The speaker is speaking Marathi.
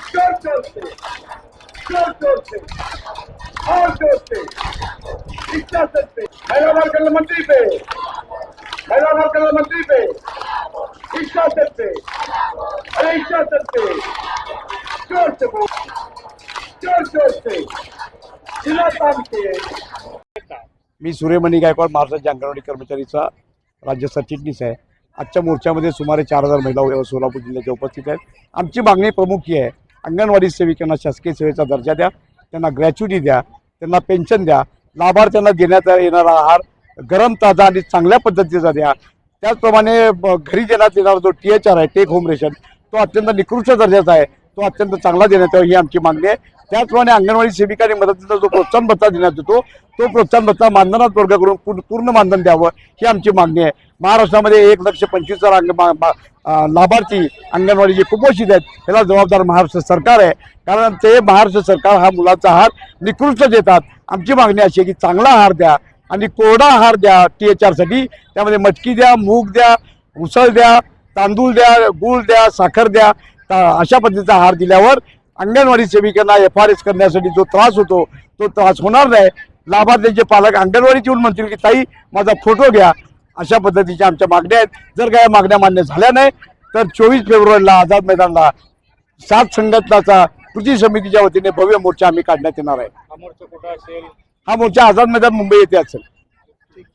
जोर जोर से, जोर जोर से, और जोर से, इच्छा से, महिला बाल कल्याण मंत्री पे, महिला बाल कल्याण मंत्री पे, इच्छा से, अरे इच्छा से, जोर से बोल, जोर जोर से, जिला काम के। मी सूर्यमणी गायकवाड महाराष्ट्राच्या अंगणवाडी कर्मचारीचा राज्य सरचिटणीस आहे। आजच्या मोर्चामध्ये सुमारे 4000 महिला सोलापूर जिल्ह्याच्या उपस्थित आहेत। आमची मागणी प्रमुख ही आहे, अंगणवाडी सेविकांना शासकीय सेवेचा दर्जा द्या, त्यांना ग्रॅच्युटी द्या, त्यांना पेन्शन द्या, लाभार्थ्यांना देण्यात येणारा आहार गरम ताजा आणि चांगल्या पद्धतीचा द्या। त्याचप्रमाणे घरी देण्यात येणारा जो THR आहे, टेक होम रेशन, तो अत्यंत निकृष्ट दर्जाचा आहे, तो अत्यंत चांगला देण्यात यावा ही आमची मागणी आहे। त्याचप्रमाणे अंगणवाडी सेविका आणि मदतीचा जो प्रोत्साहन भत्ता देण्यात येतो, तो प्रोत्साहन भत्ता मानधनात वर्गाकडून पूर्ण मानधन द्यावं ही आमची मागणी आहे। महाराष्ट्रामध्ये 1,25,000 लाभार्थी अंगणवाडीचे कुपोषित आहेत, त्याला जबाबदार महाराष्ट्र सरकार आहे, कारण ते महाराष्ट्र सरकार हा मुलाचा आहार निकृष्ट देतात। आमची मागणी अशी आहे की चांगला आहार द्या आणि कोरडा आहार द्या THR साठी, त्यामध्ये मटकी द्या, मूग द्या, उसळ द्या, तांदूळ द्या, गूळ द्या, साखर द्या, अशा पद्धतीचा आहार दिल्यावर अंगणवाडी सेविकांना FRS करण्यासाठी जो त्रास होतो तो त्रास होणार नाही। लाभार्थ्यांचे पालक अंगणवाडीत येऊन म्हणतील की ताई माझा फोटो घ्या, अशा पद्धतीच्या आमच्या मागण्या आहेत। जर काय मागण्या मान्य झाल्या नाही तर 24 फेब्रुवारीला आझाद मैदानला 7 संघटनाचा कृती समितीच्या वतीने भव्य मोर्चा आम्ही काढण्यात येणार आहे। हा मोर्चा कुठं असेल? हा मोर्चा आझाद मैदान मुंबई येथे असेल। ठीक.